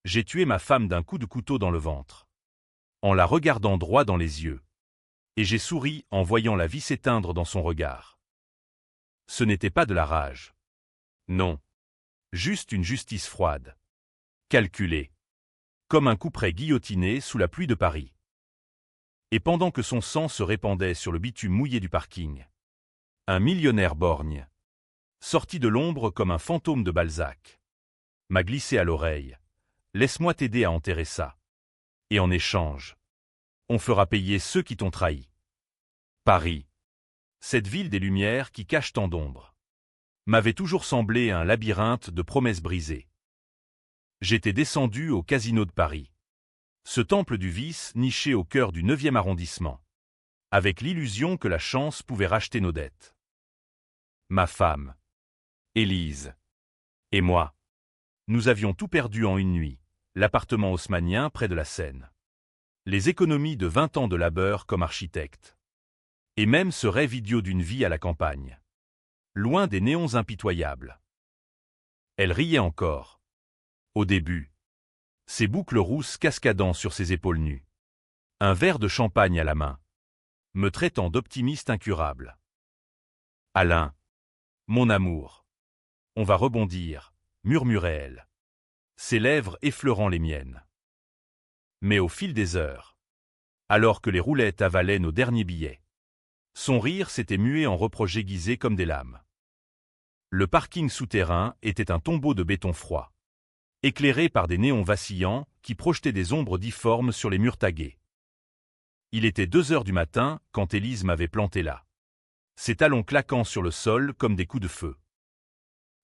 J'ai tué ma femme d'un coup de couteau dans le ventre. En la regardant droit dans les yeux. Et j'ai souri en voyant la vie s'éteindre dans son regard. Ce n'était pas de la rage. Non. Juste une justice froide. Calculée. Comme un couperet guillotiné sous la pluie de Paris. Et pendant que son sang se répandait sur le bitume mouillé du parking, un millionnaire borgne, sorti de l'ombre comme un fantôme de Balzac, m'a glissé à l'oreille. Laisse-moi t'aider à enterrer ça. Et en échange, on fera payer ceux qui t'ont trahi. Paris, cette ville des lumières qui cache tant d'ombre, m'avait toujours semblé un labyrinthe de promesses brisées. J'étais descendu au Casino de Paris, ce temple du vice niché au cœur du 9e arrondissement, avec l'illusion que la chance pouvait racheter nos dettes. Ma femme, Élise, et moi, nous avions tout perdu en une nuit, l'appartement haussmannien près de la Seine, les économies de 20 ans de labeur comme architecte, et même ce rêve idiot d'une vie à la campagne, loin des néons impitoyables. Elle riait encore. Au début, ses boucles rousses cascadant sur ses épaules nues, un verre de champagne à la main, me traitant d'optimiste incurable. Alain, mon amour, on va rebondir, murmurait-elle, ses lèvres effleurant les miennes. Mais au fil des heures, alors que les roulettes avalaient nos derniers billets, son rire s'était mué en reproches aiguisés comme des lames. Le parking souterrain était un tombeau de béton froid, éclairé par des néons vacillants qui projetaient des ombres difformes sur les murs tagués. Il était 2 heures du matin quand Élise m'avait planté là, ses talons claquant sur le sol comme des coups de feu.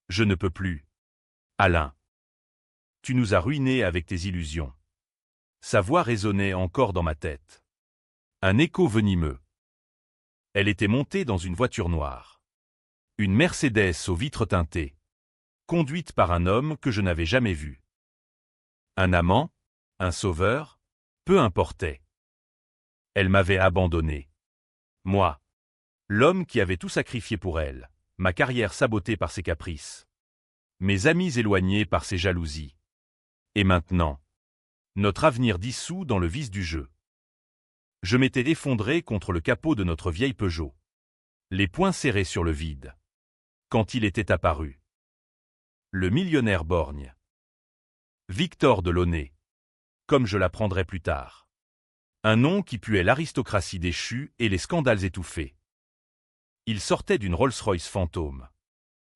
Je ne peux plus. Alain. Tu nous as ruinés avec tes illusions. Sa voix résonnait encore dans ma tête. Un écho venimeux. Elle était montée dans une voiture noire. Une Mercedes aux vitres teintées, conduite par un homme que je n'avais jamais vu. Un amant, un sauveur, peu importait. Elle m'avait abandonné. Moi, l'homme qui avait tout sacrifié pour elle, ma carrière sabotée par ses caprices, mes amis éloignés par ses jalousies. Et maintenant, notre avenir dissous dans le vice du jeu. Je m'étais effondré contre le capot de notre vieille Peugeot, les poings serrés sur le vide, quand il était apparu. Le millionnaire borgne. Victor de Launay, comme je l'apprendrai plus tard. Un nom qui puait l'aristocratie déchue et les scandales étouffés. Il sortait d'une Rolls-Royce fantôme.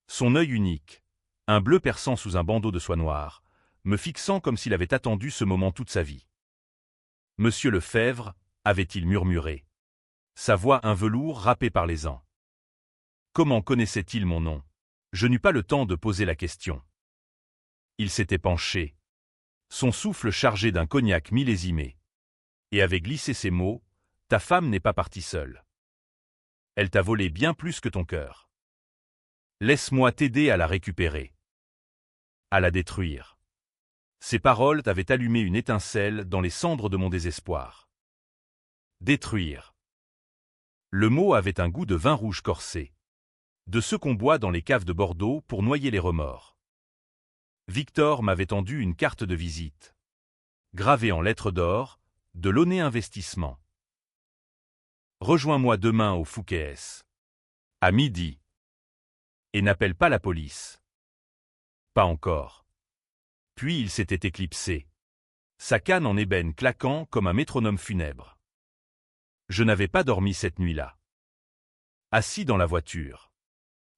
Son œil unique, un bleu perçant sous un bandeau de soie noire, me fixant comme s'il avait attendu ce moment toute sa vie. « Monsieur Lefebvre » avait-il murmuré. Sa voix un velours râpé par les ans. Comment connaissait-il mon nom? Je n'eus pas le temps de poser la question. Il s'était penché, son souffle chargé d'un cognac millésimé, et avait glissé ces mots: « Ta femme n'est pas partie seule. Elle t'a volé bien plus que ton cœur. Laisse-moi t'aider à la récupérer. À la détruire. » Ces paroles avaient allumé une étincelle dans les cendres de mon désespoir. Détruire. Le mot avait un goût de vin rouge corsé, de ceux qu'on boit dans les caves de Bordeaux pour noyer les remords. Victor m'avait tendu une carte de visite, gravée en lettres d'or, de Launay Investissement. Rejoins-moi demain au Fouquet's. À midi. Et n'appelle pas la police. Pas encore. Puis il s'était éclipsé, sa canne en ébène claquant comme un métronome funèbre. Je n'avais pas dormi cette nuit-là. Assis dans la voiture,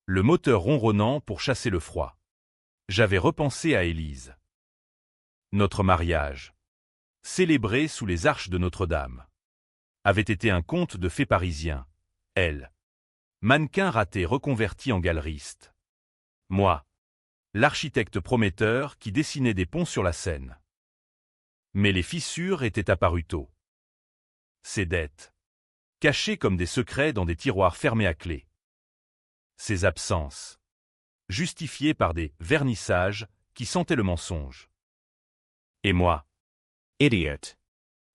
le moteur ronronnant pour chasser le froid, j'avais repensé à Élise. Notre mariage, célébré sous les arches de Notre-Dame, avait été un conte de fées parisien. Elle, mannequin raté reconverti en galeriste. Moi, l'architecte prometteur qui dessinait des ponts sur la Seine. Mais les fissures étaient apparues tôt. Ses dettes, cachées comme des secrets dans des tiroirs fermés à clé. Ses absences, justifiées par des vernissages qui sentaient le mensonge. Et moi, idiot,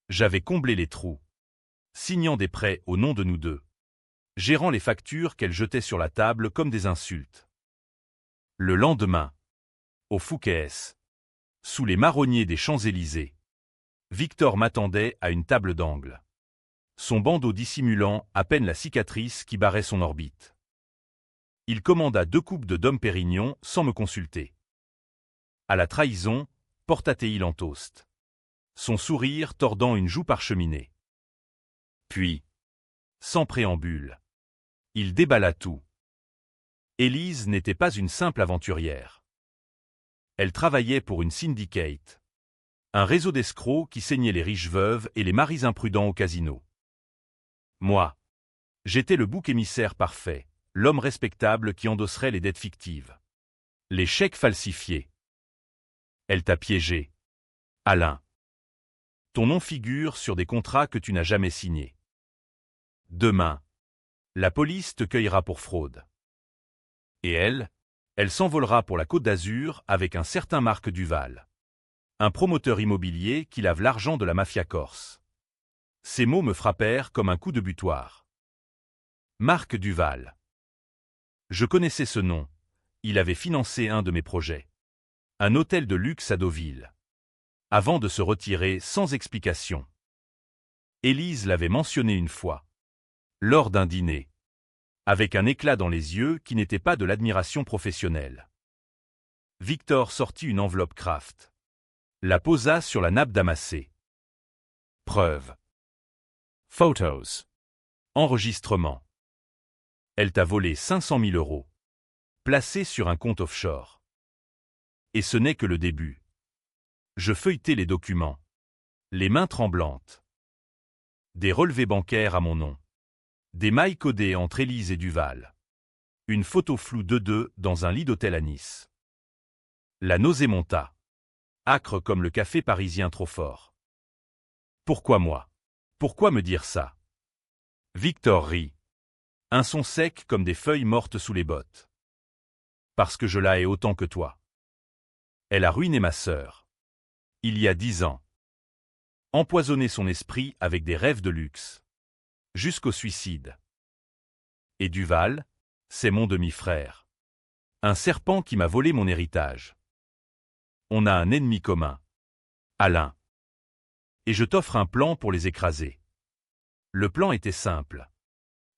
j'avais comblé les trous, signant des prêts au nom de nous deux, gérant les factures qu'elle jetait sur la table comme des insultes. Le lendemain, au Fouquet's, Sous les marronniers des Champs-Élysées, Victor m'attendait à une table d'angle. Son bandeau dissimulant à peine la cicatrice qui barrait son orbite. Il commanda 2 coupes de Dom Pérignon sans me consulter. À la trahison, porta-t-il en toast. Son sourire tordant une joue parcheminée. Puis, sans préambule, il déballa tout. Élise n'était pas une simple aventurière. Elle travaillait pour une syndicate. Un réseau d'escrocs qui saignait les riches veuves et les maris imprudents au casino. Moi, j'étais le bouc émissaire parfait, l'homme respectable qui endosserait les dettes fictives. Les chèques falsifiés. Elle t'a piégé. Alain. Ton nom figure sur des contrats que tu n'as jamais signés. Demain, la police te cueillera pour fraude. Et elle s'envolera pour la Côte d'Azur avec un certain Marc Duval. Un promoteur immobilier qui lave l'argent de la mafia corse. Ces mots me frappèrent comme un coup de butoir. Marc Duval. Je connaissais ce nom. Il avait financé un de mes projets. Un hôtel de luxe à Deauville. Avant de se retirer sans explication. Élise l'avait mentionné une fois. Lors d'un dîner. Avec un éclat dans les yeux qui n'était pas de l'admiration professionnelle. Victor sortit une enveloppe Kraft. La posa sur la nappe damassée. Preuve. Photos. Enregistrement. Elle t'a volé 500 000 €. Placés sur un compte offshore. Et ce n'est que le début. Je feuilletai les documents. Les mains tremblantes. Des relevés bancaires à mon nom. Des mailles codées entre Élise et Duval. Une photo floue d'eux deux dans un lit d'hôtel à Nice. La nausée monta. Âcre comme le café parisien trop fort. Pourquoi moi? Pourquoi me dire ça? Victor rit. Un son sec comme des feuilles mortes sous les bottes. Parce que je la hais autant que toi. Elle a ruiné ma sœur. Il y a 10 ans. Empoisonné son esprit avec des rêves de luxe. Jusqu'au suicide. Et Duval, c'est mon demi-frère. Un serpent qui m'a volé mon héritage. On a un ennemi commun. Alain. Et je t'offre un plan pour les écraser. Le plan était simple.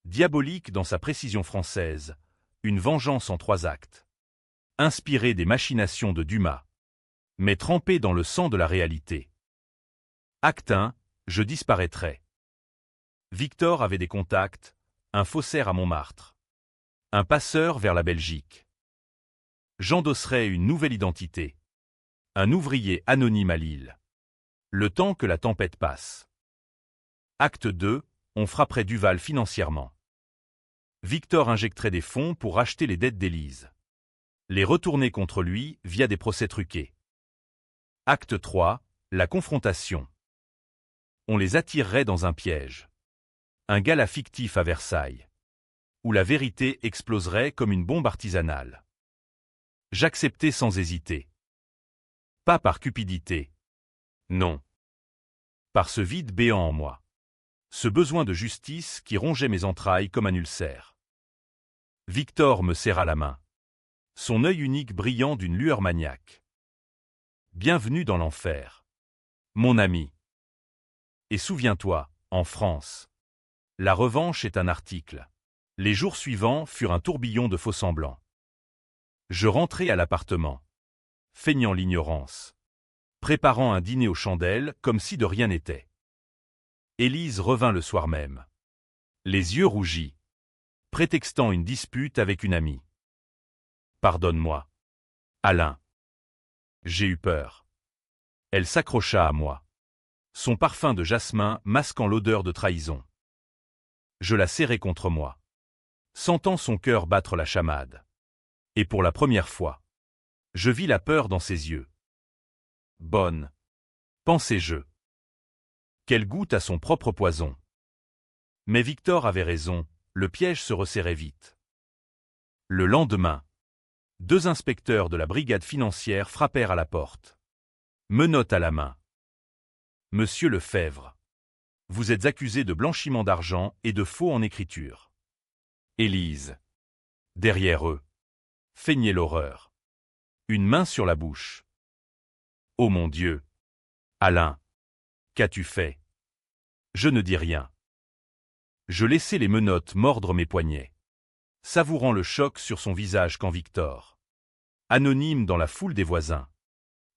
Diabolique dans sa précision française, une vengeance en 3 actes. Inspiré des machinations de Dumas. Mais trempé dans le sang de la réalité. Acte 1, je disparaîtrai. Victor avait des contacts, un faussaire à Montmartre. Un passeur vers la Belgique. J'endosserai une nouvelle identité. Un ouvrier anonyme à Lille. Le temps que la tempête passe. Acte 2, on frapperait Duval financièrement. Victor injecterait des fonds pour racheter les dettes d'Élise. Les retourner contre lui via des procès truqués. Acte 3, la confrontation. On les attirerait dans un piège. Un gala fictif à Versailles. Où la vérité exploserait comme une bombe artisanale. J'acceptais sans hésiter. Pas par cupidité. Non. Par ce vide béant en moi. Ce besoin de justice qui rongeait mes entrailles comme un ulcère. Victor me serra la main. Son œil unique brillant d'une lueur maniaque. Bienvenue dans l'enfer. Mon ami. Et souviens-toi, en France. La revanche est un article. Les jours suivants furent un tourbillon de faux-semblants. Je rentrai à l'appartement. Feignant l'ignorance. Préparant un dîner aux chandelles comme si de rien n'était. Élise revint le soir même. Les yeux rougis. Prétextant une dispute avec une amie. Pardonne-moi. Alain. J'ai eu peur. Elle s'accrocha à moi. Son parfum de jasmin masquant l'odeur de trahison. Je la serrai contre moi. Sentant son cœur battre la chamade. Et pour la première fois, je vis la peur dans ses yeux. Bonne. Pensai-je. Qu'elle goûte à son propre poison. Mais Victor avait raison, le piège se resserrait vite. Le lendemain, 2 inspecteurs de la brigade financière frappèrent à la porte. Menottes à la main. Monsieur Lefebvre. Vous êtes accusé de blanchiment d'argent et de faux en écriture. Élise. Derrière eux. Feignait l'horreur. Une main sur la bouche. Oh mon Dieu! Alain! Qu'as-tu fait? Je ne dis rien. Je laissai les menottes mordre mes poignets, savourant le choc sur son visage quand Victor, anonyme dans la foule des voisins,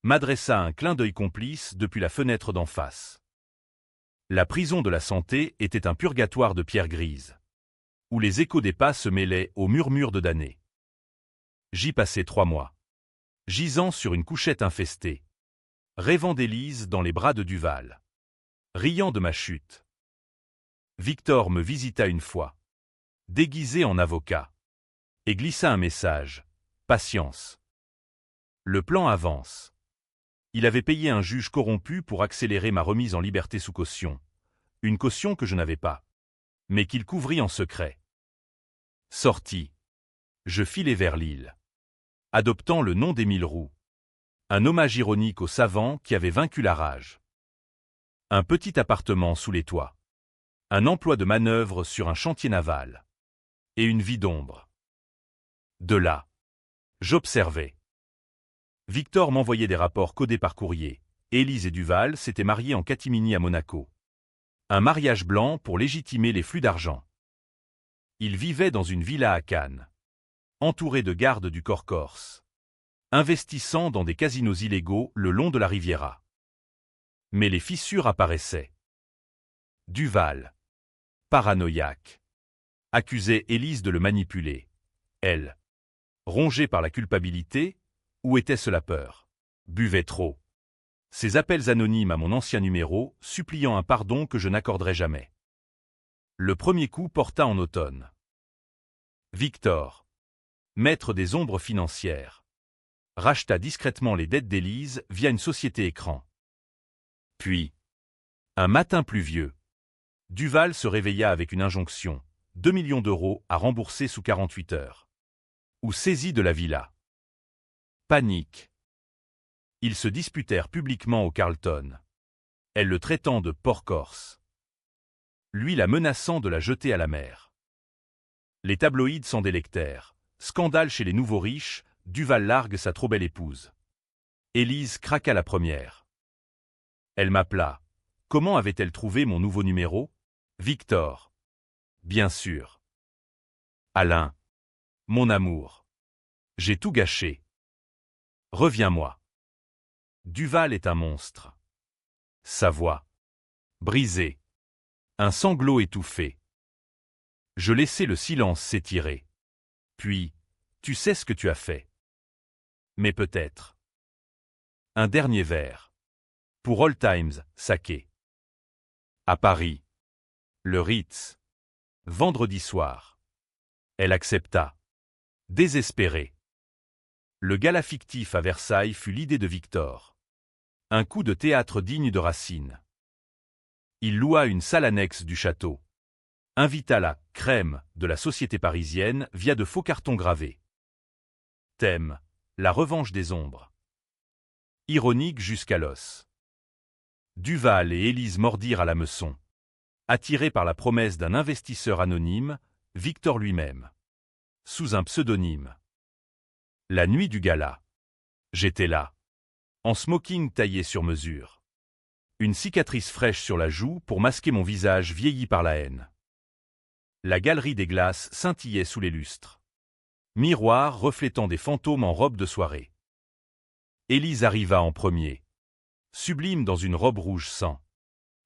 m'adressa un clin d'œil complice depuis la fenêtre d'en face. La prison de la Santé était un purgatoire de pierre grise, où les échos des pas se mêlaient aux murmures de damnés. J'y passai 3 mois, gisant sur une couchette infestée, rêvant d'Élise dans les bras de Duval, riant de ma chute. Victor me visita une fois, déguisé en avocat, et glissa un message: patience. Le plan avance. Il avait payé un juge corrompu pour accélérer ma remise en liberté sous caution, une caution que je n'avais pas, mais qu'il couvrit en secret. Sorti, je filai vers l'île, adoptant le nom d'Émile Roux, un hommage ironique au savant qui avait vaincu la rage. Un petit appartement sous les toits, un emploi de manœuvre sur un chantier naval, et une vie d'ombre. De là, j'observais. Victor m'envoyait des rapports codés par courrier. Élise et Duval s'étaient mariés en catimini à Monaco. Un mariage blanc pour légitimer les flux d'argent. Ils vivaient dans une villa à Cannes, entourés de gardes du corps corse, investissant dans des casinos illégaux le long de la Riviera. Mais les fissures apparaissaient. Duval, paranoïaque, accusait Élise de le manipuler. Elle, rongée par la culpabilité, ou était-ce la peur? Buvait trop. Ses appels anonymes à mon ancien numéro, suppliant un pardon que je n'accorderais jamais. Le premier coup porta en automne. Victor, maître des ombres financières, racheta discrètement les dettes d'Élise via une société écran. Puis, un matin pluvieux, Duval se réveilla avec une injonction, 2 millions d'euros à rembourser sous 48 heures. Ou saisie de la villa. Panique. Ils se disputèrent publiquement au Carlton, elle le traitant de porc corse, lui la menaçant de la jeter à la mer. Les tabloïds s'en délectèrent. Scandale chez les nouveaux riches, Duval largue sa trop belle épouse. Élise craqua la première. Elle m'appela. Comment avait-elle trouvé mon nouveau numéro? Victor. Bien sûr. Alain. Mon amour. J'ai tout gâché. Reviens-moi. Duval est un monstre. Sa voix. Brisée. Un sanglot étouffé. Je laissai le silence s'étirer. Puis, tu sais ce que tu as fait. Mais peut-être. Un dernier verre. Pour All Times, saké. À Paris. Le Ritz. Vendredi soir. Elle accepta. Désespérée. Le gala fictif à Versailles fut l'idée de Victor. Un coup de théâtre digne de Racine. Il loua une salle annexe du château. Invita la crème de la société parisienne via de faux cartons gravés. Thème, la revanche des ombres. Ironique jusqu'à l'os. Duval et Élise mordirent à l'hameçon. Attirés par la promesse d'un investisseur anonyme, Victor lui-même. Sous un pseudonyme. La nuit du gala. J'étais là. En smoking taillé sur mesure. Une cicatrice fraîche sur la joue pour masquer mon visage vieilli par la haine. La galerie des glaces scintillait sous les lustres. Miroir reflétant des fantômes en robe de soirée. Élise arriva en premier. Sublime dans une robe rouge sang.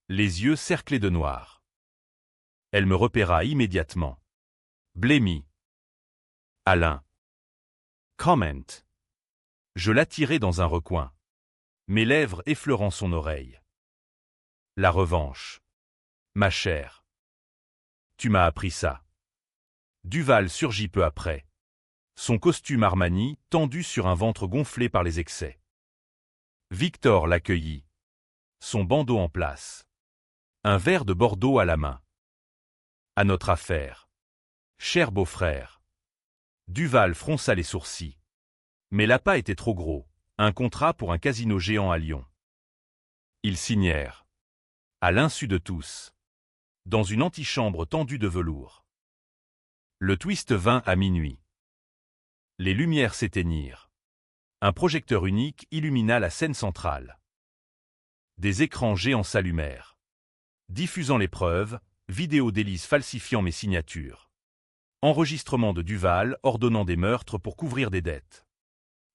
Les yeux cerclés de noir. Elle me repéra immédiatement. Blêmie. Alain. Comment. Je l'attirai dans un recoin. Mes lèvres effleurant son oreille. La revanche. Ma chère. Tu m'as appris ça. Duval surgit peu après. Son costume Armani tendu sur un ventre gonflé par les excès. Victor l'accueillit. Son bandeau en place. Un verre de Bordeaux à la main. À notre affaire. Cher beau-frère. Duval fronça les sourcils. Mais l'appât était trop gros. Un contrat pour un casino géant à Lyon. Ils signèrent. À l'insu de tous. Dans une antichambre tendue de velours. Le twist vint à minuit. Les lumières s'éteignirent. Un projecteur unique illumina la scène centrale. Des écrans géants s'allumèrent. Diffusant les preuves, vidéo d'Élise falsifiant mes signatures. Enregistrement de Duval ordonnant des meurtres pour couvrir des dettes.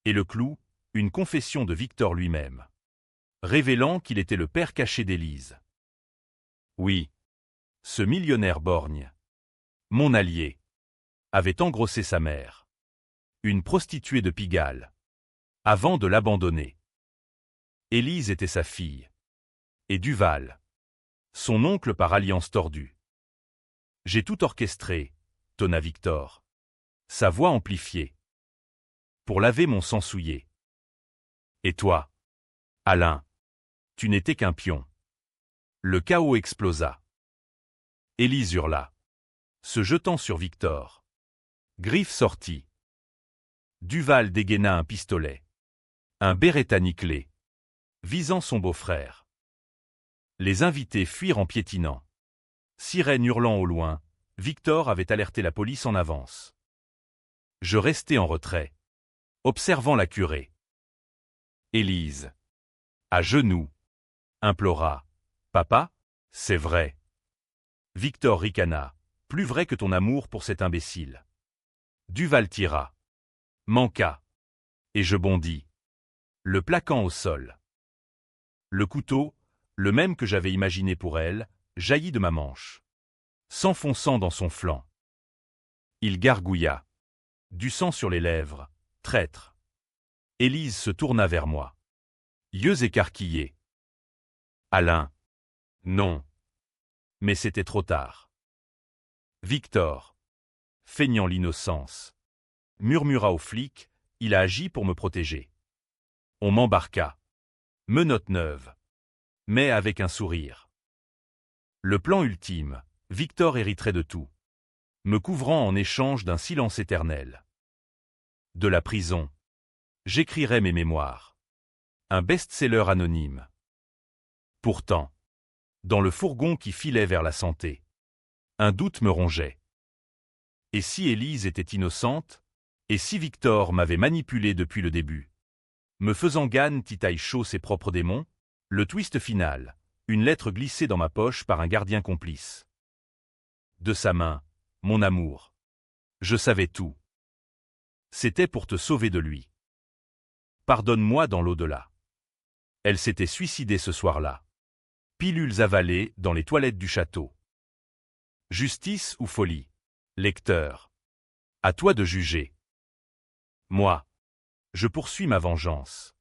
Et le clou, une confession de Victor lui-même. Révélant qu'il était le père caché d'Élise. Oui. Ce millionnaire borgne, mon allié, avait engrossé sa mère. Une prostituée de Pigalle. Avant de l'abandonner. Élise était sa fille. Et Duval. Son oncle par alliance tordue. J'ai tout orchestré, tonna Victor. Sa voix amplifiée. Pour laver mon sang souillé. Et toi, Alain, tu n'étais qu'un pion. Le chaos explosa. Élise hurla, se jetant sur Victor. Griffe sortit. Duval dégaina un pistolet. Un Beretta nickelé. Visant son beau-frère. Les invités fuirent en piétinant. Sirène hurlant au loin, Victor avait alerté la police en avance. Je restai en retrait, observant la curée. Élise, à genoux, implora. Papa, c'est vrai. Victor ricana. Plus vrai que ton amour pour cet imbécile. Duval tira. Manqua. Et je bondis. Le plaquant au sol. Le couteau, le même que j'avais imaginé pour elle, jaillit de ma manche. S'enfonçant dans son flanc. Il gargouilla. Du sang sur les lèvres. Traître. Élise se tourna vers moi. Yeux écarquillés. Alain. Non. Mais c'était trop tard. Victor, feignant l'innocence, murmura au flic, il a agi pour me protéger. On m'embarqua. Menottes neuves. Mais avec un sourire. Le plan ultime, Victor hériterait de tout. Me couvrant en échange d'un silence éternel. De la prison. J'écrirais mes mémoires. Un best-seller anonyme. Pourtant, dans le fourgon qui filait vers la santé, un doute me rongeait. Et si Élise était innocente? Et si Victor m'avait manipulé depuis le début? Me faisant Gann titaille chaud ses propres démons? Le twist final, une lettre glissée dans ma poche par un gardien complice. De sa main, mon amour. Je savais tout. C'était pour te sauver de lui. Pardonne-moi dans l'au-delà. Elle s'était suicidée ce soir-là. Pilules avalées dans les toilettes du château. Justice ou folie? Lecteur. À toi de juger. Moi, je poursuis ma vengeance.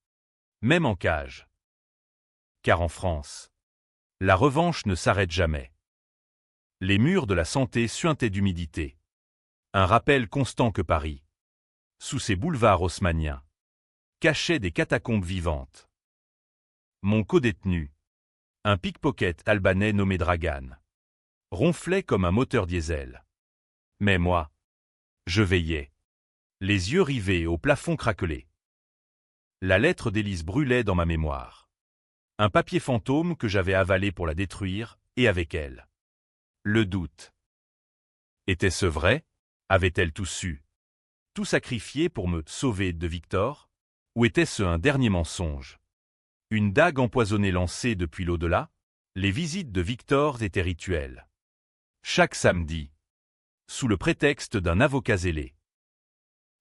Même en cage. Car en France, la revanche ne s'arrête jamais. Les murs de la santé suintaient d'humidité. Un rappel constant que Paris, sous ses boulevards haussmanniens, cachait des catacombes vivantes. Mon codétenu, un pickpocket albanais nommé Dragan, ronflait comme un moteur diesel. Mais moi, je veillais, les yeux rivés au plafond craquelé. La lettre d'Élise brûlait dans ma mémoire. Un papier fantôme que j'avais avalé pour la détruire, et avec elle. Le doute. Était-ce vrai? Avait-elle tout su? Tout sacrifié pour me sauver de Victor? Ou était-ce un dernier mensonge? Une dague empoisonnée lancée depuis l'au-delà? Les visites de Victor étaient rituelles. Chaque samedi. Sous le prétexte d'un avocat zélé.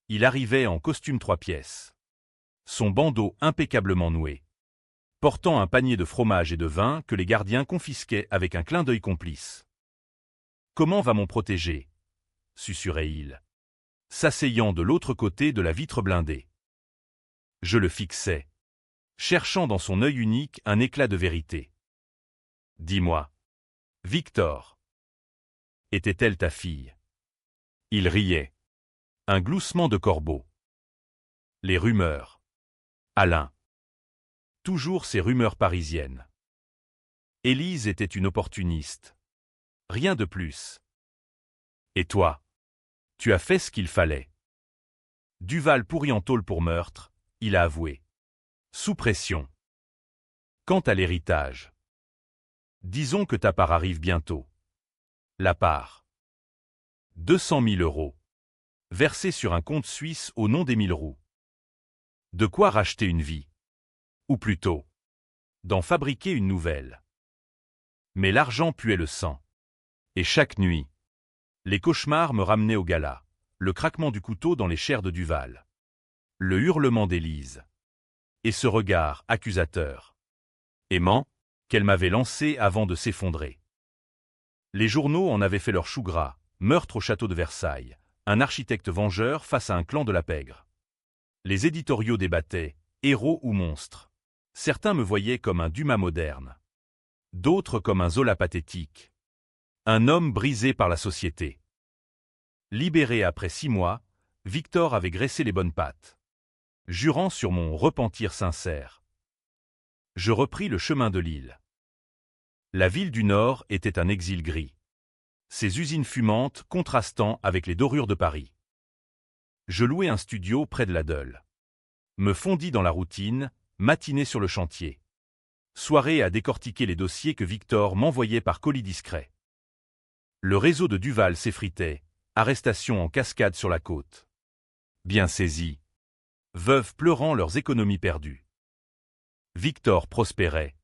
Il arrivait en costume 3 pièces. Son bandeau impeccablement noué. Portant un panier de fromage et de vin que les gardiens confisquaient avec un clin d'œil complice. « Comment va mon protégé » susurrait-il, s'asseyant de l'autre côté de la vitre blindée. Je le fixais, cherchant dans son œil unique un éclat de vérité. « Dis-moi, Victor, était-elle ta fille ?» Il riait. Un gloussement de corbeau. Les rumeurs. Alain. Toujours ces rumeurs parisiennes. Élise était une opportuniste. Rien de plus. Et toi? Tu as fait ce qu'il fallait. Duval pourri en tôle pour meurtre, il a avoué. Sous pression. Quant à l'héritage. Disons que ta part arrive bientôt. La part. 200 000 €. Versée sur un compte suisse au nom d'Émile Roux. De quoi racheter une vie. Ou plutôt, d'en fabriquer une nouvelle. Mais l'argent puait le sang. Et chaque nuit, les cauchemars me ramenaient au gala, le craquement du couteau dans les chairs de Duval. Le hurlement d'Élise. Et ce regard accusateur. Aimant, qu'elle m'avait lancé avant de s'effondrer. Les journaux en avaient fait leur chou gras, meurtre au château de Versailles, un architecte vengeur face à un clan de la pègre. Les éditoriaux débattaient, héros ou monstres. Certains me voyaient comme un Dumas moderne. D'autres comme un Zola pathétique. Un homme brisé par la société. Libéré après 6 mois, Victor avait graissé les bonnes pattes. Jurant sur mon repentir sincère. Je repris le chemin de l'île. La ville du Nord était un exil gris. Ses usines fumantes contrastant avec les dorures de Paris. Je louai un studio près de la Deule. Me fondis dans la routine, matinée sur le chantier. Soirée à décortiquer les dossiers que Victor m'envoyait par colis discret. Le réseau de Duval s'effritait, arrestation en cascade sur la côte. Bien saisi. Veuves pleurant leurs économies perdues. Victor prospérait.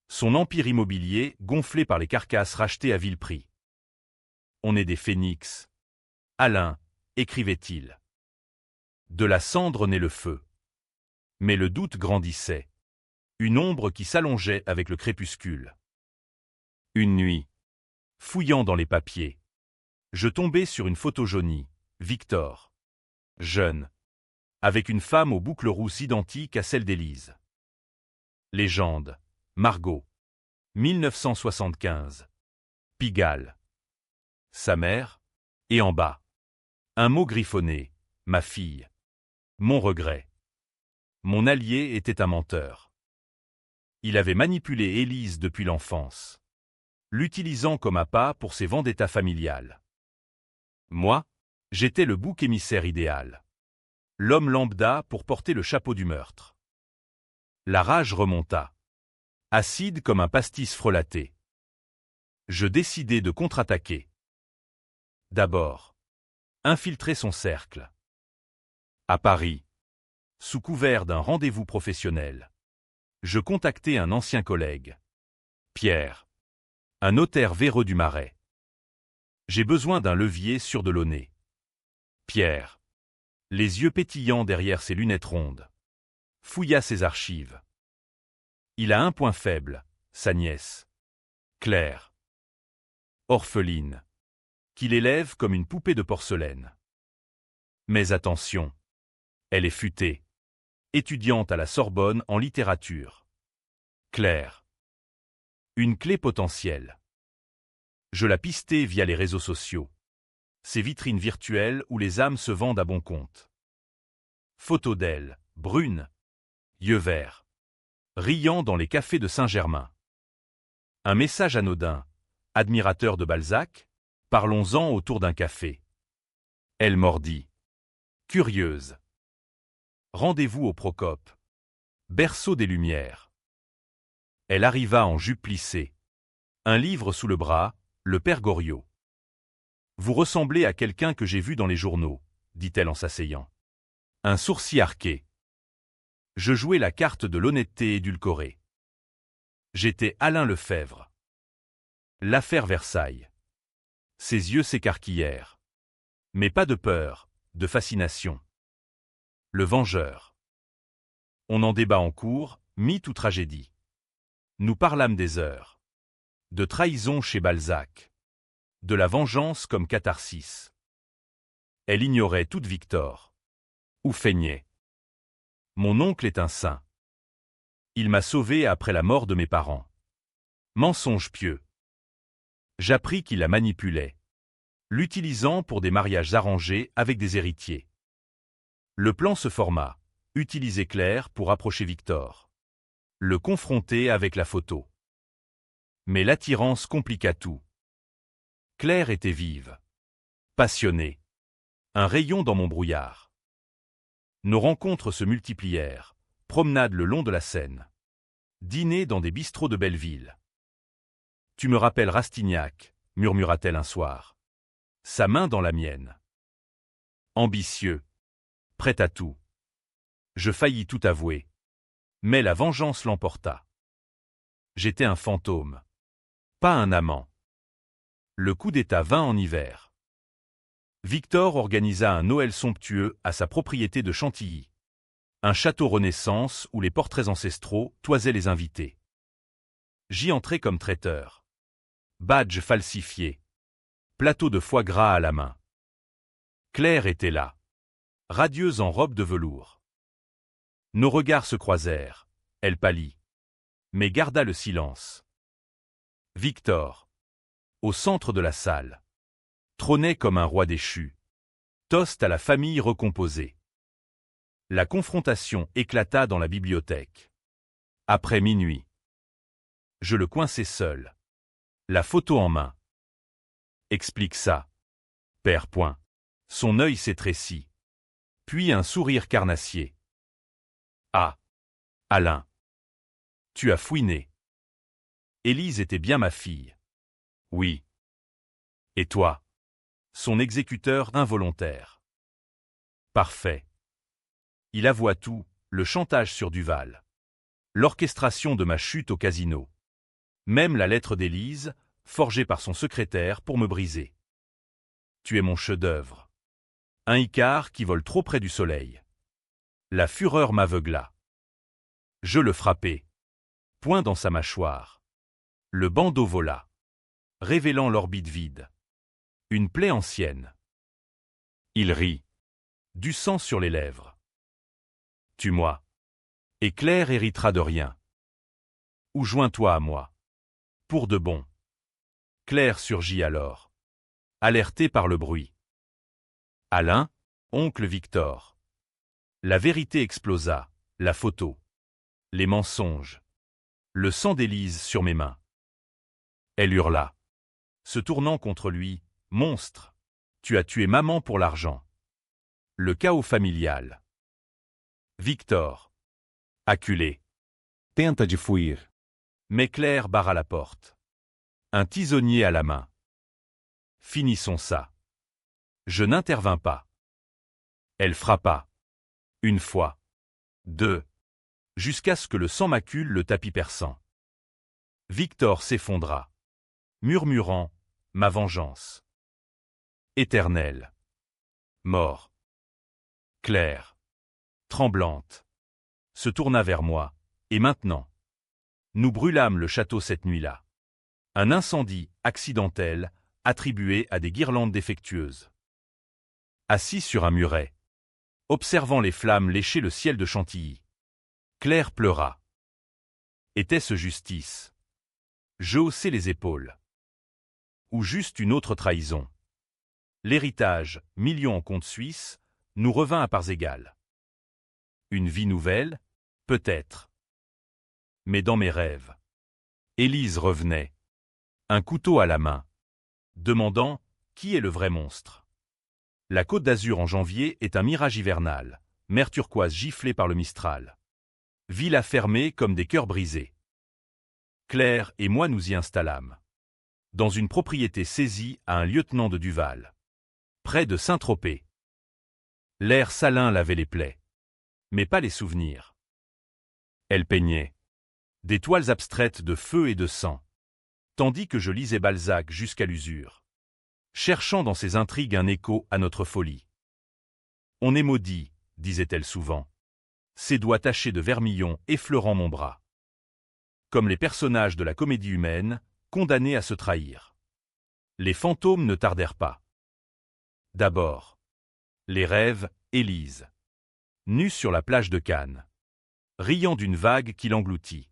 Son empire immobilier gonflé par les carcasses rachetées à vil prix. On est des phénix. Alain, écrivait-il. De la cendre naît le feu. Mais le doute grandissait. Une ombre qui s'allongeait avec le crépuscule. Une nuit, fouillant dans les papiers, je tombai sur une photo jaunie, Victor. Jeune. Avec une femme aux boucles rousses identiques à celle d'Élise. Légende. Margot. 1975. Pigalle. Sa mère. Et en bas. Un mot griffonné. Ma fille. Mon regret. Mon allié était un menteur. Il avait manipulé Élise depuis l'enfance. L'utilisant comme appât pour ses vendettas familiales. Moi, j'étais le bouc émissaire idéal. L'homme lambda pour porter le chapeau du meurtre. La rage remonta. Acide comme un pastis frelaté. Je décidai de contre-attaquer. D'abord, infiltrer son cercle. À Paris, sous couvert d'un rendez-vous professionnel, je contactai un ancien collègue, Pierre, un notaire véreux du Marais. J'ai besoin d'un levier sur de l'eau nez. Pierre, les yeux pétillants derrière ses lunettes rondes, fouilla ses archives. Il a un point faible, sa nièce, Claire. Orpheline, qu'il élève comme une poupée de porcelaine. Mais attention, elle est futée, étudiante à la Sorbonne en littérature. Claire. Une clé potentielle. Je la pistai via les réseaux sociaux. Ces vitrines virtuelles où les âmes se vendent à bon compte. Photo d'elle, brune, yeux verts, riant dans les cafés de Saint-Germain. Un message anodin, admirateur de Balzac, parlons-en autour d'un café. Elle mordit. Curieuse. Rendez-vous au Procope. Berceau des Lumières. Elle arriva en jupe plissée. Un livre sous le bras, le père Goriot. Vous ressemblez à quelqu'un que j'ai vu dans les journaux, dit-elle en s'asseyant. Un sourcil arqué. Je jouais la carte de l'honnêteté édulcorée. J'étais Alain Lefebvre. L'affaire Versailles. Ses yeux s'écarquillèrent. Mais pas de peur, de fascination. Le vengeur. On en débat en cours, mythe ou tragédie. Nous parlâmes des heures. De trahison chez Balzac. De la vengeance comme catharsis. Elle ignorait toute Victor. Ou feignait. Mon oncle est un saint. Il m'a sauvé après la mort de mes parents. Mensonge pieux. J'appris qu'il la manipulait, l'utilisant pour des mariages arrangés avec des héritiers. Le plan se forma, utiliser Claire pour approcher Victor. Le confronter avec la photo. Mais l'attirance compliqua tout. Claire était vive. Passionnée. Un rayon dans mon brouillard. Nos rencontres se multiplièrent, promenades le long de la Seine. Dîner dans des bistrots de Belleville. Tu me rappelles Rastignac, murmura-t-elle un soir. Sa main dans la mienne. Ambitieux. Prêt à tout. Je faillis tout avouer. Mais la vengeance l'emporta. J'étais un fantôme. Pas un amant. Le coup d'État vint en hiver. Victor organisa un Noël somptueux à sa propriété de Chantilly. Un château Renaissance où les portraits ancestraux toisaient les invités. J'y entrai comme traiteur. Badge falsifié. Plateau de foie gras à la main. Claire était là. Radieuse en robe de velours. Nos regards se croisèrent. Elle pâlit. Mais garda le silence. Victor, au centre de la salle, trônait comme un roi déchu. Toast à la famille recomposée. La confrontation éclata dans la bibliothèque. Après minuit. Je le coinçai seul. La photo en main. Explique ça. Père point. Son œil s'étrécit. Puis un sourire carnassier. Ah. Alain. Tu as fouiné. Élise était bien ma fille. Oui. Et toi? Son exécuteur involontaire. Parfait. Il avoua tout, le chantage sur Duval. L'orchestration de ma chute au casino. Même la lettre d'Élise, forgée par son secrétaire pour me briser. Tu es mon chef-d'œuvre. Un Icare qui vole trop près du soleil. La fureur m'aveugla. Je le frappai. Poing dans sa mâchoire. Le bandeau vola, révélant l'orbite vide. Une plaie ancienne. Il rit. Du sang sur les lèvres. Tue-moi. Et Claire héritera de rien. Ou joins-toi à moi. Pour de bon. Claire surgit alors. Alertée par le bruit. Alain, oncle Victor. La vérité explosa, la photo. Les mensonges. Le sang d'Élise sur mes mains. Elle hurla. Se tournant contre lui, monstre. Tu as tué maman pour l'argent. Le chaos familial. Victor. Acculé. Tenta de fuir. Mais Claire barra la porte. Un tisonnier à la main. Finissons ça. Je n'intervins pas. Elle frappa. Une fois. Deux. Jusqu'à ce que le sang macule le tapis perçant. Victor s'effondra. Murmurant, ma vengeance. Éternelle. Mort. Claire. Tremblante. Se tourna vers moi. Et maintenant? Nous brûlâmes le château cette nuit-là. Un incendie accidentel, attribué à des guirlandes défectueuses. Assis sur un muret, observant les flammes lécher le ciel de Chantilly, Claire pleura. Était-ce justice? Je haussai les épaules. Ou juste une autre trahison? L'héritage, millions en compte suisse, nous revint à parts égales. Une vie nouvelle? Peut-être. Mais dans mes rêves, Élise revenait, un couteau à la main, demandant qui est le vrai monstre. La Côte d'Azur en janvier est un mirage hivernal, mer turquoise giflée par le Mistral. Villa fermée comme des cœurs brisés. Claire et moi nous y installâmes. Dans une propriété saisie à un lieutenant de Duval. Près de Saint-Tropez. L'air salin lavait les plaies. Mais pas les souvenirs. Elle peignait. Des toiles abstraites de feu et de sang. Tandis que je lisais Balzac jusqu'à l'usure. Cherchant dans ses intrigues un écho à notre folie. On est maudit, disait-elle souvent. Ses doigts tachés de vermillon effleurant mon bras. Comme les personnages de la comédie humaine, condamnés à se trahir. Les fantômes ne tardèrent pas. D'abord, les rêves, Élise. Nue sur la plage de Cannes. Riant d'une vague qui l'engloutit.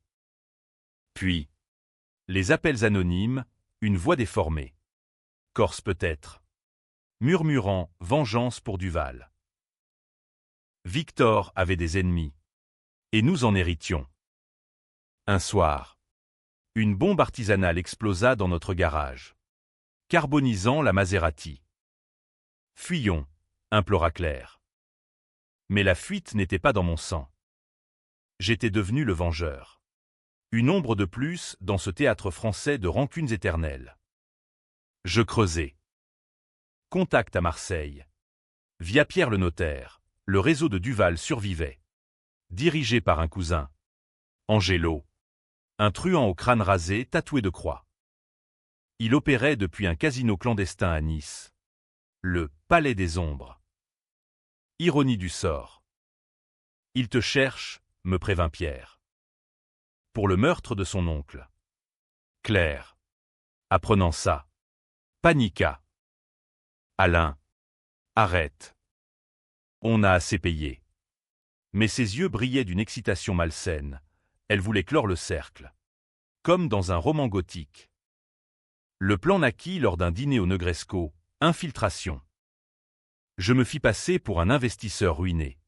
Puis, les appels anonymes, une voix déformée. Corse peut-être. Murmurant vengeance pour Duval. Victor avait des ennemis. Et nous en héritions. Un soir, une bombe artisanale explosa dans notre garage, carbonisant la Maserati. Fuyons, implora Claire. Mais la fuite n'était pas dans mon sang. J'étais devenu le vengeur. Une ombre de plus dans ce théâtre français de rancunes éternelles. Je creusai. Contact à Marseille. Via Pierre le notaire, le réseau de Duval survivait. dirigé par un cousin. Angelo. Un truand au crâne rasé, tatoué de croix. Il opérait depuis un casino clandestin à Nice. Le Palais des Ombres. Ironie du sort. Il te cherche, me prévint Pierre. Pour le meurtre de son oncle. Claire. Apprenant ça. Paniqua. Alain. Arrête. On a assez payé. Mais ses yeux brillaient d'une excitation malsaine. Elle voulait clore le cercle. Comme dans un roman gothique. Le plan naquit lors d'un dîner au Negresco, infiltration. Je me fis passer pour un investisseur ruiné,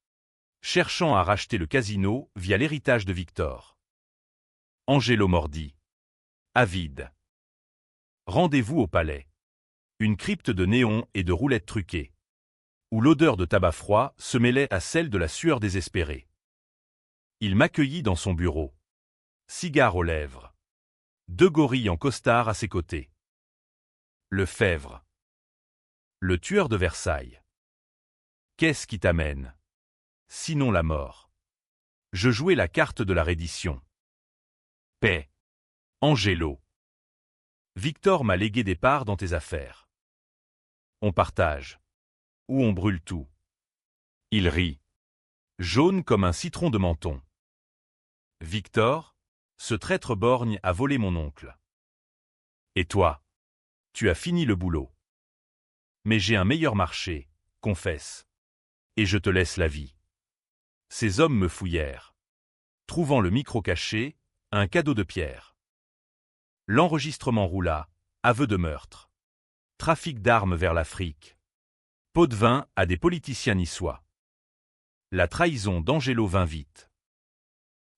cherchant à racheter le casino via l'héritage de Victor. Angelo mordit. Avide. Rendez-vous au palais. Une crypte de néons et de roulettes truquées, où l'odeur de tabac froid se mêlait à celle de la sueur désespérée. Il m'accueillit dans son bureau. Cigare aux lèvres. 2 gorilles en costard à ses côtés. Lefebvre. Le tueur de Versailles. Qu'est-ce qui t'amène? Sinon la mort. Je jouais la carte de la reddition. Paix. Angelo. Victor m'a légué des parts dans tes affaires. On partage. Ou on brûle tout. Il rit. Jaune comme un citron de menton. Victor, ce traître borgne a volé mon oncle. Et toi? Tu as fini le boulot. Mais j'ai un meilleur marché, confesse. Et je te laisse la vie. Ces hommes me fouillèrent. Trouvant le micro caché, un cadeau de Pierre. L'enregistrement roula, aveu de meurtre. Trafic d'armes vers l'Afrique. Pot de vin à des politiciens niçois. La trahison d'Angelo vint vite.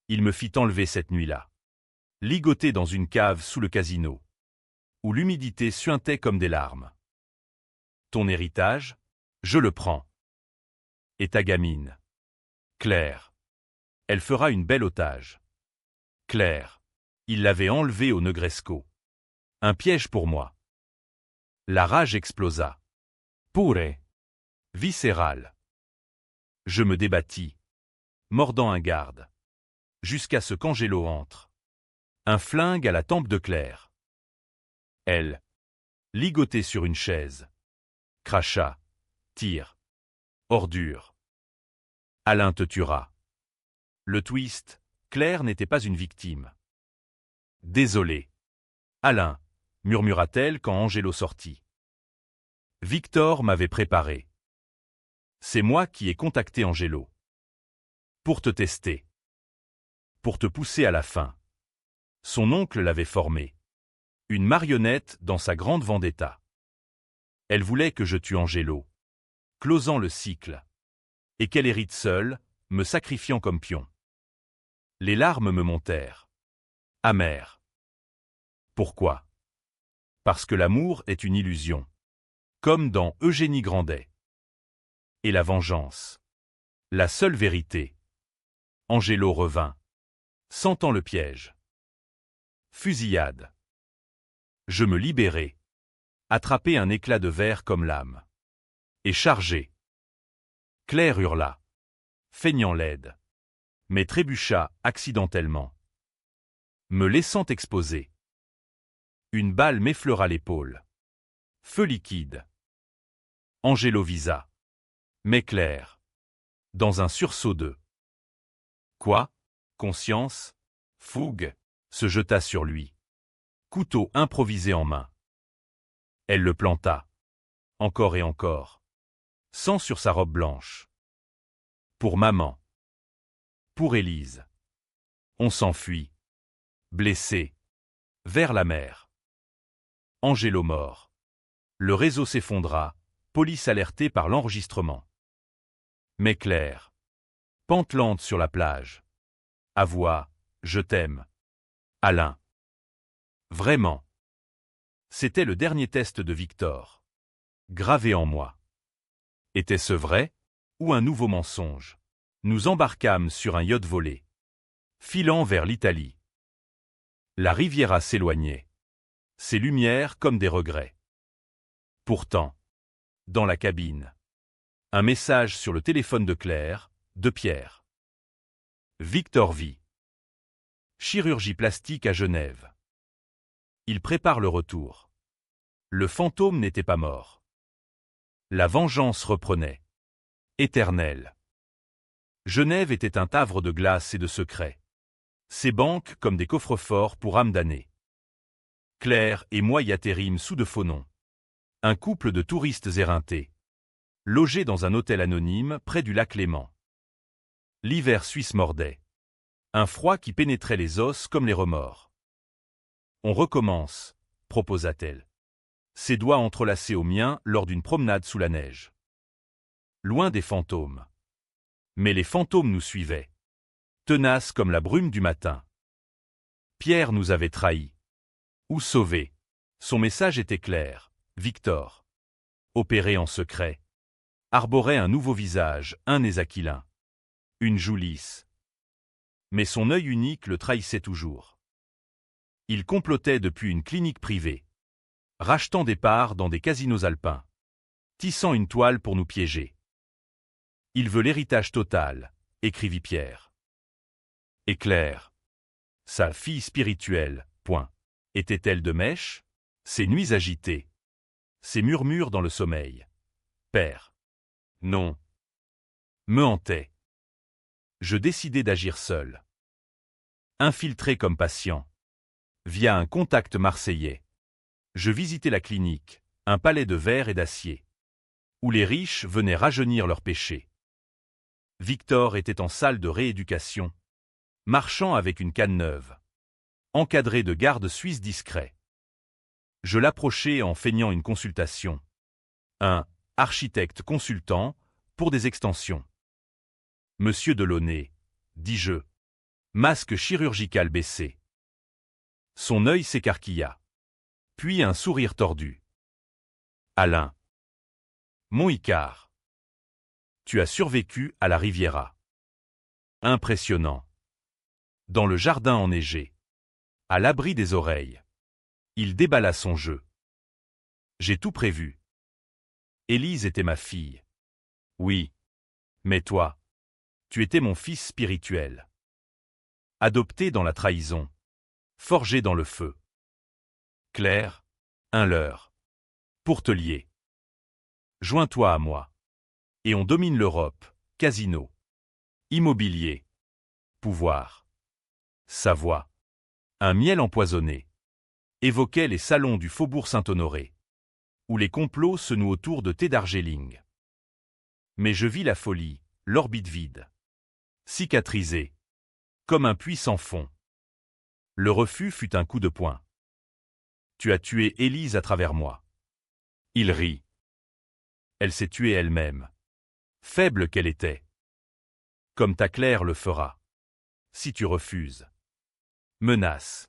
Il me fit enlever cette nuit-là. Ligoté dans une cave sous le casino. Où l'humidité suintait comme des larmes. Ton héritage, je le prends. Et ta gamine. Claire. Elle fera une belle otage. Claire. Il l'avait enlevée au Negresco. Un piège pour moi. La rage explosa. Pure. Viscérale. Je me débattis. Mordant un garde. Jusqu'à ce qu'Angelo entre. Un flingue à la tempe de Claire. Elle. Ligotée sur une chaise. Crachat. Tire. Ordure. Alain te tuera. Le twist, Claire n'était pas une victime. Désolé. Alain, murmura-t-elle quand Angelo sortit. Victor m'avait préparé. C'est moi qui ai contacté Angelo. Pour te tester. Pour te pousser à la fin. Son oncle l'avait formé. Une marionnette dans sa grande vendetta. Elle voulait que je tue Angelo. Closant le cycle. Et qu'elle hérite seule, me sacrifiant comme pion. Les larmes me montèrent. Amères. Pourquoi? Parce que l'amour est une illusion. Comme dans Eugénie Grandet. Et la vengeance. La seule vérité. Angelo revint. Sentant le piège. Fusillade. Je me libérai. Attraper un éclat de verre comme lame. Et charger. Claire hurla. Feignant laide. Mais trébucha accidentellement. Me laissant exposer. Une balle m'effleura l'épaule. Feu liquide. Angelo visa. Mais Claire. Dans un sursaut de. Quoi? Conscience? Fougue? Se jeta sur lui. Couteau improvisé en main. Elle le planta. Encore et encore. Sang sur sa robe blanche. Pour maman. Pour Élise. On s'enfuit. Blessé. Vers la mer. Angelo mort. Le réseau s'effondra, police alertée par l'enregistrement. Mais Claire. Pente lente sur la plage. Avoua, je t'aime. Alain. Vraiment. C'était le dernier test de Victor. Gravé en moi. Était-ce vrai? Ou un nouveau mensonge? Nous embarquâmes sur un yacht volé. Filant vers l'Italie. La Riviera s'éloignait. Ses lumières comme des regrets. Pourtant, dans la cabine, un message sur le téléphone de Claire, de Pierre. Victor vit. Chirurgie plastique à Genève. Il prépare le retour. Le fantôme n'était pas mort. La vengeance reprenait. Éternelle. Genève était un havre de glace et de secrets. Ses banques comme des coffres-forts pour âmes damnées. Claire et moi y atterrîmes sous de faux noms. Un couple de touristes éreintés. Logés dans un hôtel anonyme près du lac Léman. L'hiver suisse mordait. Un froid qui pénétrait les os comme les remords. On recommence, proposa-t-elle. Ses doigts entrelacés aux miens lors d'une promenade sous la neige. Loin des fantômes. Mais les fantômes nous suivaient. Tenaces comme la brume du matin. Pierre nous avait trahis. Ou sauvés. Son message était clair. Victor. Opéré en secret. Arborait un nouveau visage, un nez aquilin. Une joue lisse. Mais son œil unique le trahissait toujours. Il complotait depuis une clinique privée. Rachetant des parts dans des casinos alpins. Tissant une toile pour nous piéger. Il veut l'héritage total, écrivit Pierre. Et Claire. Sa fille spirituelle, point. Était-elle de mèche? Ses nuits agitées. Ses murmures dans le sommeil. Père. Non. Me hantait. Je décidai d'agir seul. Infiltré comme patient. Via un contact marseillais. Je visitais la clinique, un palais de verre et d'acier. Où les riches venaient rajeunir leurs péchés. Victor était en salle de rééducation. Marchant avec une canne neuve. Encadré de gardes suisses discrets. Je l'approchai en feignant une consultation. Un architecte consultant pour des extensions. Monsieur Delaunay, dis-je. Masque chirurgical baissé. Son œil s'écarquilla. Puis un sourire tordu. Alain. Mon Icare. Tu as survécu à la Riviera. Impressionnant. Dans le jardin enneigé. À l'abri des oreilles. Il déballa son jeu. J'ai tout prévu. Élise était ma fille. Oui. Mais toi, tu étais mon fils spirituel. Adopté dans la trahison. Forgé dans le feu. Claire, un leurre. Pour te lier. Joins-toi à moi. Et on domine l'Europe, casino. Immobilier. Pouvoir. Savoie. Un miel empoisonné. Évoquait les salons du faubourg Saint-Honoré. Où les complots se nouent autour de thé d'Argeling. Mais je vis la folie, l'orbite vide. Cicatrisée. Comme un puits sans fond. Le refus fut un coup de poing. Tu as tué Élise à travers moi. Il rit. Elle s'est tuée elle-même. Faible qu'elle était. Comme ta Claire le fera. Si tu refuses. Menace.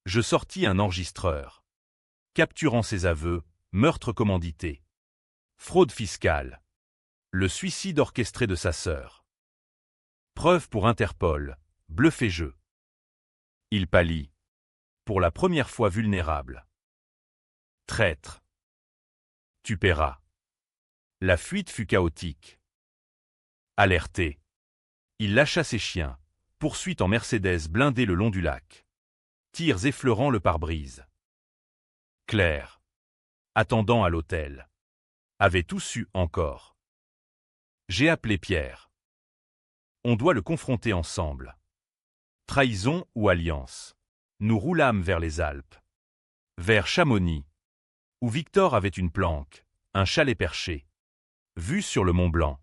Je sortis un enregistreur. Capturant ses aveux, meurtre commandité. Fraude fiscale. Le suicide orchestré de sa sœur. Preuve pour Interpol, bluffez-je. Il pâlit. Pour la première fois vulnérable. Traître. Tu paieras. La fuite fut chaotique. Alerté. Il lâcha ses chiens, poursuite en Mercedes blindée le long du lac. Tirs effleurant le pare-brise. Claire. Attendant à l'hôtel. Avait tout su encore. J'ai appelé Pierre. On doit le confronter ensemble. Trahison ou alliance. Nous roulâmes vers les Alpes. Vers Chamonix. Où Victor avait une planque, un chalet perché. Vue sur le Mont Blanc.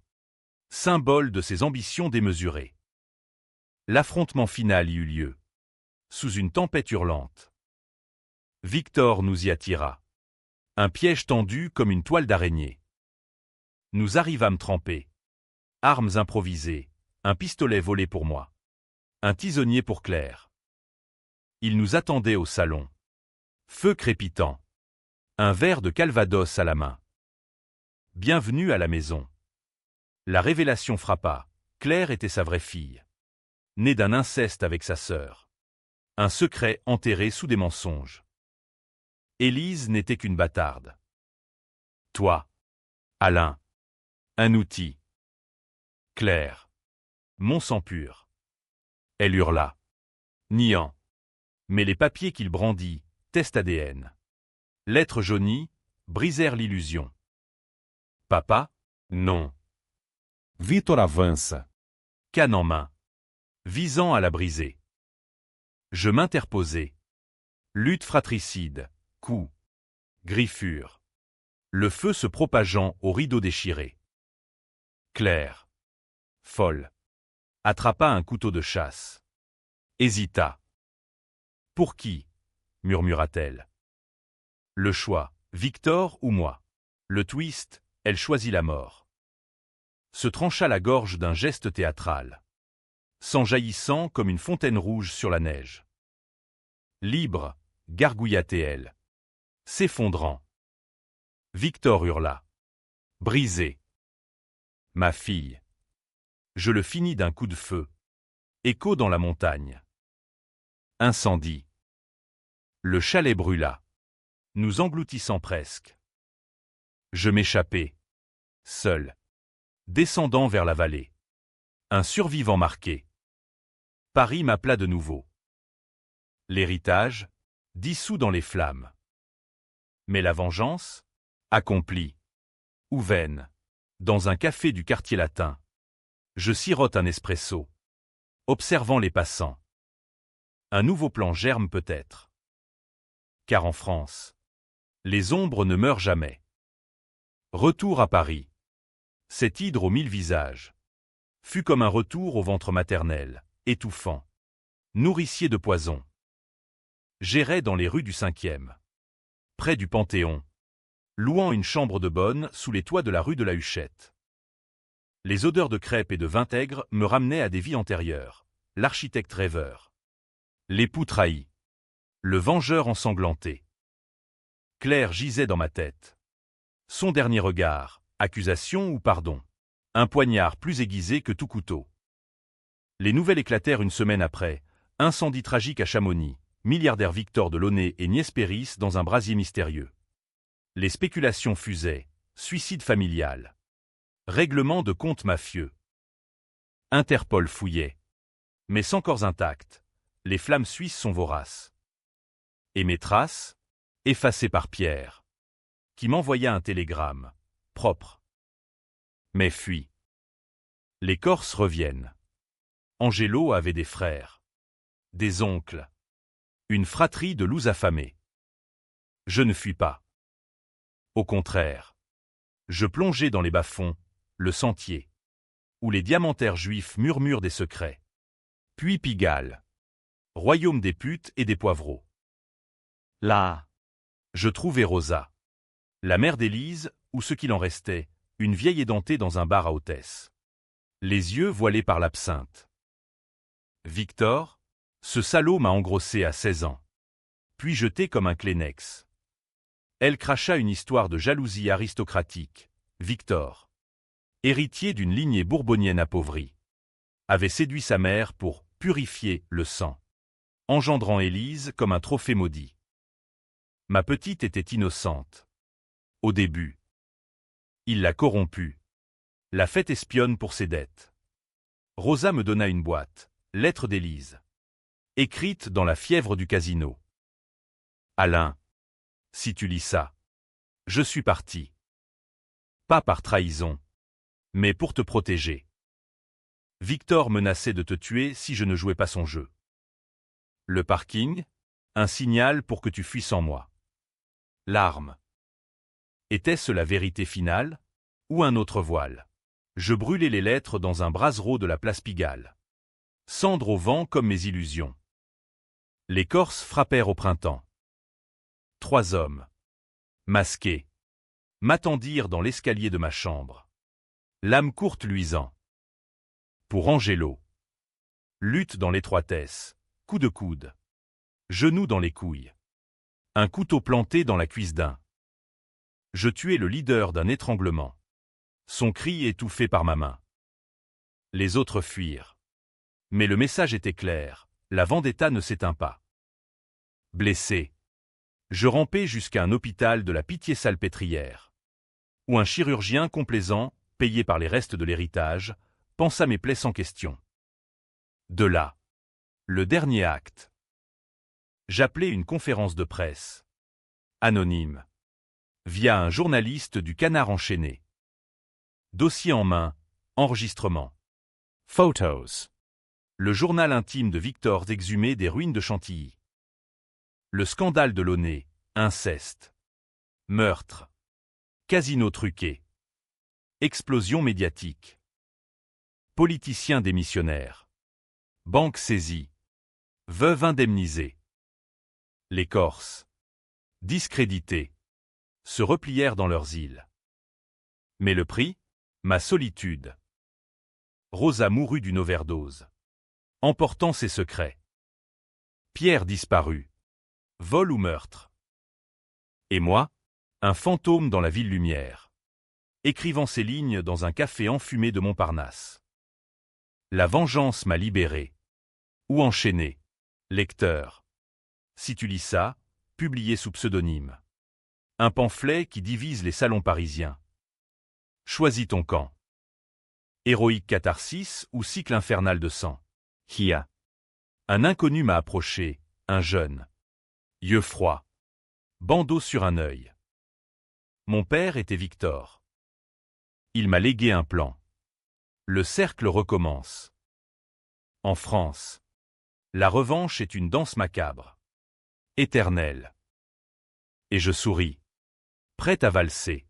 Symbole de ses ambitions démesurées. L'affrontement final y eut lieu. Sous une tempête hurlante. Victor nous y attira. Un piège tendu comme une toile d'araignée. Nous arrivâmes trempés. Armes improvisées, un pistolet volé pour moi. Un tisonnier pour Claire. Il nous attendait au salon. Feu crépitant. Un verre de Calvados à la main. Bienvenue à la maison. La révélation frappa. Claire était sa vraie fille. Née d'un inceste avec sa sœur. Un secret enterré sous des mensonges. Élise n'était qu'une bâtarde. Toi, Alain, un outil. Claire, mon sang pur. Elle hurla. Niant. Mais les papiers qu'il brandit, test ADN. Lettres jaunies, brisèrent l'illusion. Papa? Non. Vitor avança. Canne en main. Visant à la briser. Je m'interposai. Lutte fratricide, coups, griffures. Le feu se propageant au rideau déchiré. Claire, folle, attrapa un couteau de chasse. Hésita. Pour qui? Murmura-t-elle. Le choix, Victor ou moi. Le twist, elle choisit la mort. Se trancha la gorge d'un geste théâtral. Sang jaillissant comme une fontaine rouge sur la neige. Libre, gargouilla-t-elle. S'effondrant. Victor hurla. Brisé. Ma fille. Je le finis d'un coup de feu. Écho dans la montagne. Incendie. Le chalet brûla. Nous engloutissant presque. Je m'échappai. Seul. Descendant vers la vallée. Un survivant marqué. Paris m'appela de nouveau. L'héritage, dissous dans les flammes. Mais la vengeance, accomplie. Ouvaine, dans un café du quartier latin. Je sirote un espresso. Observant les passants. Un nouveau plan germe peut-être. Car en France, les ombres ne meurent jamais. Retour à Paris. Cette hydre aux 1000 visages fut comme un retour au ventre maternel, étouffant. Nourricier de poison. J'errais dans les rues du 5e. Près du Panthéon. Louant une chambre de bonne sous les toits de la rue de la Huchette. Les odeurs de crêpes et de vintègre me ramenaient à des vies antérieures. L'architecte rêveur. L'époux trahi. Le vengeur ensanglanté. Claire gisait dans ma tête. Son dernier regard, accusation ou pardon. Un poignard plus aiguisé que tout couteau. Les nouvelles éclatèrent une semaine après. Incendie tragique à Chamonix. Milliardaire Victor de Launay et Nièce Péris dans un brasier mystérieux. Les spéculations fusaient. Suicide familial. Règlement de compte mafieux. Interpol fouillait. Mais sans corps intacts. Les flammes suisses sont voraces. Et mes traces, effacées par Pierre, qui m'envoya un télégramme, propre. Mais fuis. Les Corses reviennent. Angelo avait des frères, des oncles, une fratrie de loups affamés. Je ne fuis pas. Au contraire, je plongeai dans les bas-fonds, le sentier, où les diamantaires juifs murmurent des secrets. Puis Pigalle, royaume des putes et des poivreaux. Là, je trouvai Rosa, la mère d'Élise, ou ce qu'il en restait, une vieille édentée dans un bar à hôtesse. Les yeux voilés par l'absinthe. Victor, ce salaud m'a engrossé à 16 ans. Puis jeté comme un Kleenex. Elle cracha une histoire de jalousie aristocratique. Victor, héritier d'une lignée bourbonienne appauvrie, avait séduit sa mère pour purifier le sang, engendrant Élise comme un trophée maudit. Ma petite était innocente. Au début. Il l'a corrompue. La fait espionne pour ses dettes. Rosa me donna une boîte, lettre d'Élise, écrite dans la fièvre du casino. Alain, si tu lis ça, je suis parti. Pas par trahison, mais pour te protéger. Victor menaçait de te tuer si je ne jouais pas son jeu. Le parking, un signal pour que tu fuis sans moi. L'arme. Était-ce la vérité finale, ou un autre voile? Je brûlai les lettres dans un brasero de la place Pigalle. Cendre au vent comme mes illusions. Les Corses frappèrent au printemps. 3 hommes, masqués, m'attendirent dans l'escalier de ma chambre. Lame courte luisant. Pour Angelo. Lutte dans l'étroitesse, coup de coude. Genou dans les couilles. Un couteau planté dans la cuisse d'un. Je tuai le leader d'un étranglement. Son cri étouffé par ma main. Les autres fuirent. Mais le message était clair, la vendetta ne s'éteint pas. Blessé. Je rampai jusqu'à un hôpital de la Pitié-Salpêtrière, où un chirurgien complaisant, payé par les restes de l'héritage, pansa mes plaies sans question. De là, Le dernier acte. J'appelais une conférence de presse. Anonyme. Via un journaliste du Canard enchaîné. Dossier en main, enregistrement. Photos. Le journal intime de Victor exhumé des ruines de Chantilly. Le scandale de Launay, inceste. Meurtre. Casino truqué. Explosion médiatique. Politicien démissionnaire. Banque saisie. Veuve indemnisée. Les Corses, discrédités, se replièrent dans leurs îles. Mais le prix? Ma solitude. Rosa mourut d'une overdose, emportant ses secrets. Pierre disparut. Vol ou meurtre? Et moi, un fantôme dans la ville lumière, écrivant ces lignes dans un café enfumé de Montparnasse. La vengeance m'a libéré. Ou enchaîné. Lecteur. Si tu lis ça, publié sous pseudonyme. Un pamphlet qui divise les salons parisiens. Choisis ton camp. Héroïque catharsis ou cycle infernal de sang. Kia. Un inconnu m'a approché, un jeune. Yeux froids. Bandeau sur un œil. Mon père était Victor. Il m'a légué un plan. Le cercle recommence. En France, la revanche est une danse macabre. Éternelle. Et je souris. Prête à valser.